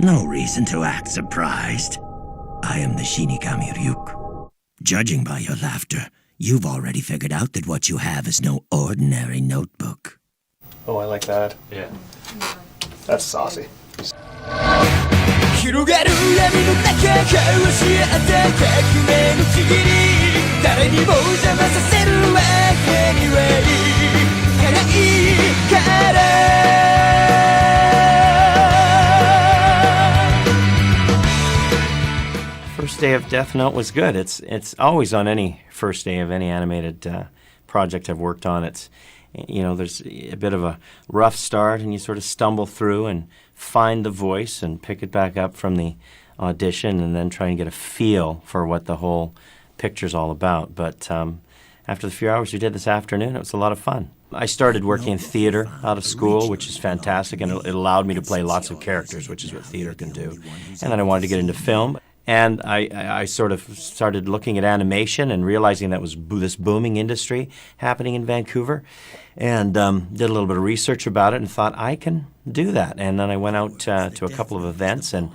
No reason to act surprised. I am the Shinigami Ryuk. Judging by your laughter, you've already figured out that what you have is no ordinary notebook. Oh, I like that. Yeah. That's saucy. 広がる闇の中交わし合った革命のちぎり誰にも邪魔させるわけにはいかないから First day of Death Note was good. It's always on any first day of any animated project I've worked on. It's, you know, there's a bit of a rough start and you sort of stumble through and find the voice and pick it back up from the audition and then try and get a feel for what the whole picture's all about. But after the few hours we did this afternoon, it was a lot of fun. I started working in theater out of school, which is fantastic, and it allowed me to play lots of characters, which is what theater can do. And then I wanted to get into film. And I sort of started looking at animation and realizing that was this booming industry happening in Vancouver, and did a little bit of research about it and thought, I can do that. And then I went out to a couple of events and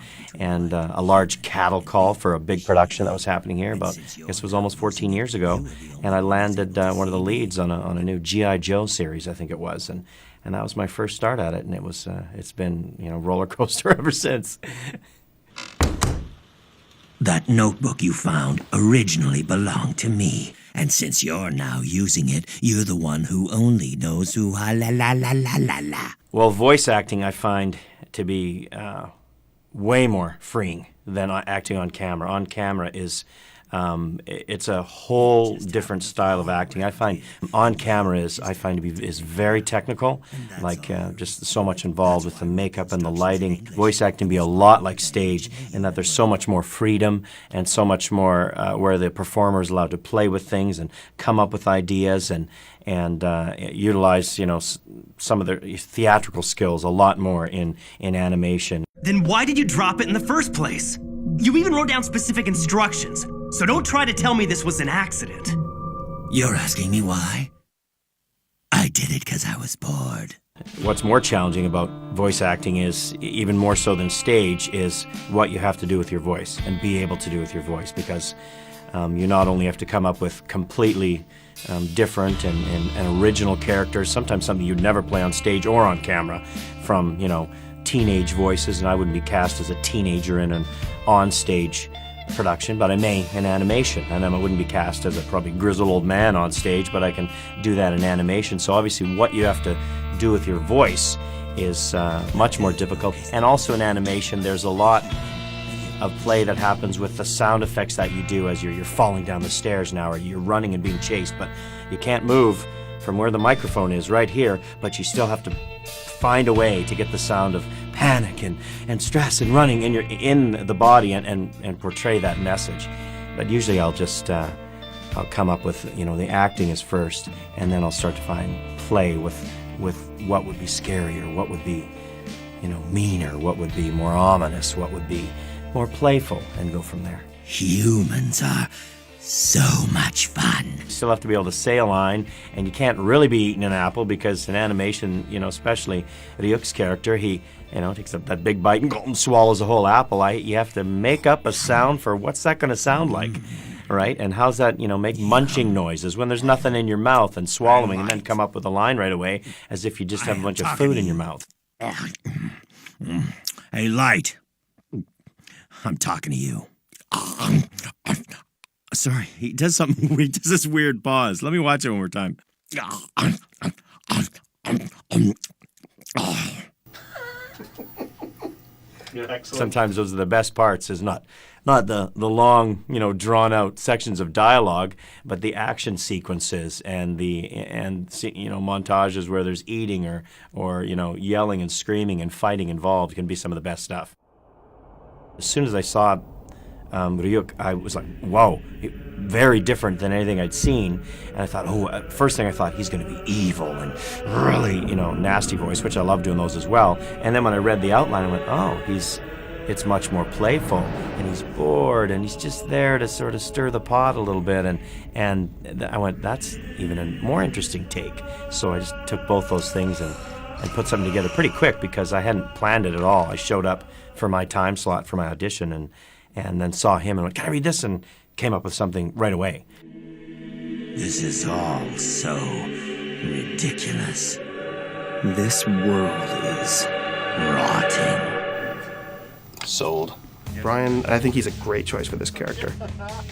a large cattle call for a big production that was happening here about, I guess it was almost 14 years ago, and I landed one of the leads on a new G.I. Joe series, I think it was, and that was my first start at it, and it's been, you know, roller coaster ever since. That notebook you found originally belonged to me, and since you're now using it, you're the one who only knows who ha la la la la la la. Well, voice acting I find to be way more freeing than acting on camera. On camera is, it's a whole different style of acting. I find on camera is very technical, like just so much involved with the makeup and the lighting. Voice acting be a lot like stage in that there's so much more freedom and so much more where the performer is allowed to play with things and come up with ideas and utilize, you know, some of their theatrical skills a lot more in animation. Then why did you drop it in the first place? You even wrote down specific instructions, so don't try to tell me this was an accident. You're asking me why? I did it because I was bored. What's more challenging about voice acting is, even more so than stage, is what you have to do with your voice and be able to do with your voice, because you not only have to come up with completely different and original characters, sometimes something you'd never play on stage or on camera, from, you know, teenage voices, and I wouldn't be cast as a teenager in an on-stage production, but I may in animation, and then I wouldn't be cast as a probably grizzled old man on stage, but I can do that in animation. So obviously what you have to do with your voice is much more difficult. And also in animation, there's a lot of play that happens with the sound effects that you do as you're falling down the stairs now, or you're running and being chased, but you can't move from where the microphone is right here, but you still have to find a way to get the sound of panic and stress and running in the body and portray that message. But usually I'll just I'll come up with, you know, the acting is first, and then I'll start to play with what would be scary, or what would be, you know, meaner, what would be more ominous, what would be more playful, and go from there. Humans are so much fun. You still have to be able to say a line, and you can't really be eating an apple, because in animation, you know, especially Ryuk's character, he, you know, takes up that big bite and swallows a whole apple. You have to make up a sound for what's that going to sound like, right? And how's that, you know, make munching noises when there's nothing in your mouth, and swallowing, and then come up with a line right away as if you just have a bunch of food in your mouth. Hey, Light. I'm talking to you. Sorry, he does something. He does this weird pause. Let me watch it one more time. Sometimes those are the best parts. Is not the long, you know, drawn out sections of dialogue, but the action sequences and you know, montages where there's eating or you know, yelling and screaming and fighting involved can be some of the best stuff. As soon as I saw Ryuk, I was like, whoa, very different than anything I'd seen. And I thought, first thing I thought, he's going to be evil and really, you know, nasty voice, which I love doing those as well. And then when I read the outline, I went, oh, it's much more playful, and he's bored, and he's just there to sort of stir the pot a little bit. And I went, that's even a more interesting take. So I just took both those things and and put something together pretty quick because I hadn't planned it at all. I showed up for my time slot for my audition and then saw him and went, "Can I read this?" and came up with something right away. This is all so ridiculous. This world is rotting. Sold. Brian, I think he's a great choice for this character.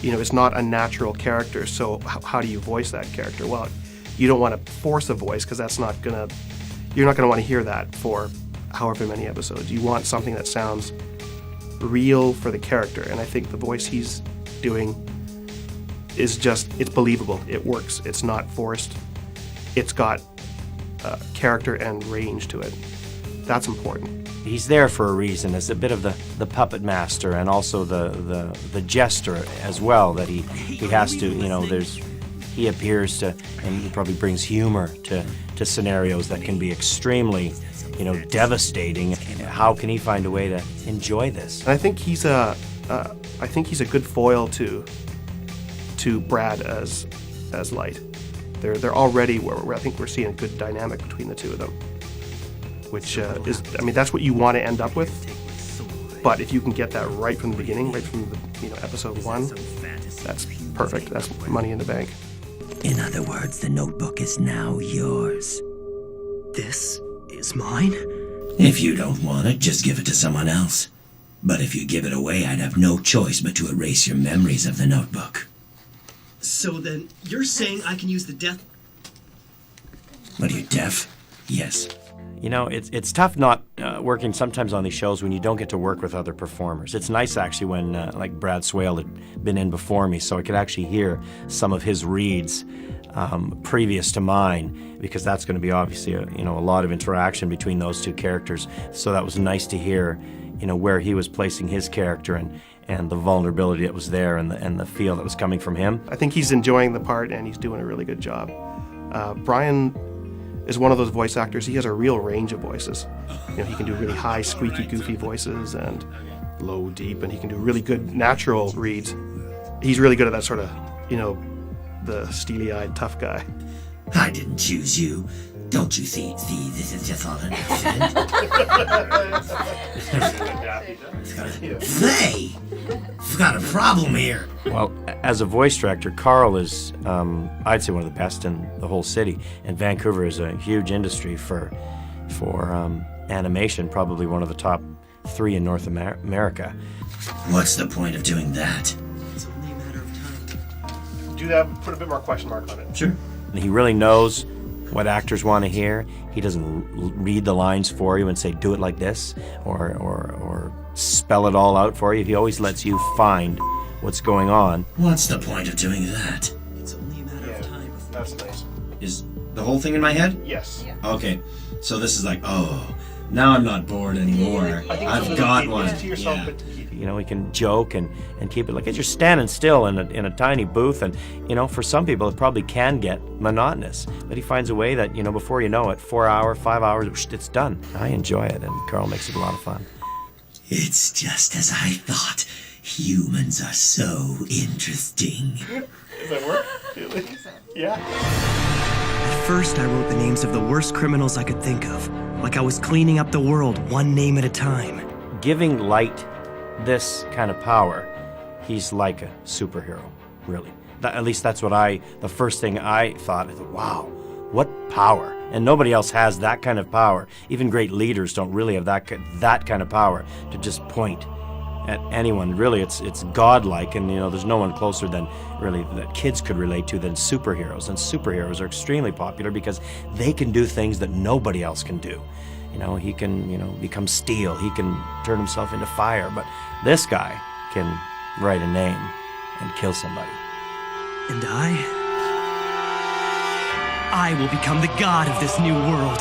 You know, it's not a natural character, so how do you voice that character? Well, you don't want to force a voice because that's not gonna, you're not gonna want to hear that for however many episodes. You want something that sounds real for the character, and I think the voice he's doing is just, it's believable, it works, it's not forced, it's got character and range to it. That's important. He's there for a reason, as a bit of the puppet master and also the jester as well, that he has to, you know, he appears to, and he probably brings humor to scenarios that can be extremely, you know, devastating. How can he find a way to enjoy this? And I think he's a good foil to Brad as Light. They're already where I think we're seeing a good dynamic between the two of them, which is, I mean, that's what you want to end up with. But if you can get that right from the beginning, right from the, you know, episode 1, that's perfect. That's money in the bank. In other words, the notebook is now yours. This is mine? If you don't want it, just give it to someone else. But if you give it away, I'd have no choice but to erase your memories of the notebook. So then, you're saying I can use the death... What, are you deaf? Yes. You know, it's tough not working sometimes on these shows when you don't get to work with other performers. It's nice, actually, when, like, Brad Swale had been in before me, so I could actually hear some of his reads previous to mine, because that's going to be obviously a lot of interaction between those two characters. So that was nice to hear, you know, where he was placing his character and the vulnerability that was there and the feel that was coming from him. I think he's enjoying the part and he's doing a really good job. Brian is one of those voice actors. He has a real range of voices. You know, he can do really high, squeaky, goofy voices and low, deep, and he can do really good natural reads. He's really good at that sort of, you know, the steely-eyed tough guy. I didn't choose you. Don't you see this is just all an accident? Hey! We've got a problem here. Well, as a voice director, Carl is, I'd say, one of the best in the whole city. And Vancouver is a huge industry for animation, probably one of the top 3 in North America. What's the point of doing that? It's only a matter of time. Do that, put a bit more question mark on it. Sure. And he really knows what actors want to hear. He doesn't read the lines for you and say, do it like this, or spell it all out for you. He always lets you find what's going on. What's the point of doing that? It's only a matter of time. That's nice. Is the whole thing in my head? Yes. Yeah. Okay, so this is like, oh, now I'm not bored anymore. I've got one. To yourself, Yeah. but to keep it. You know, he can joke and keep it like you're standing still in a tiny booth, and, you know, for some people it probably can get monotonous. But he finds a way that, you know, before you know it, 4 hours, 5 hours, it's done. I enjoy it, and Carl makes it a lot of fun. It's just as I thought. Humans are so interesting. Does that work? Really? Yeah. At first, I wrote the names of the worst criminals I could think of, like I was cleaning up the world one name at a time. Giving Light this kind of power, he's like a superhero, really. At least that's what the first thing I thought, wow, what power. And nobody else has that kind of power. Even great leaders don't really have that kind of power to just point at anyone. Really, it's godlike, and, you know, there's no one closer than, really, that kids could relate to than superheroes. And superheroes are extremely popular because they can do things that nobody else can do. You know, he can, you know, become steel. He can turn himself into fire. But this guy can write a name and kill somebody. And I will become the god of this new world.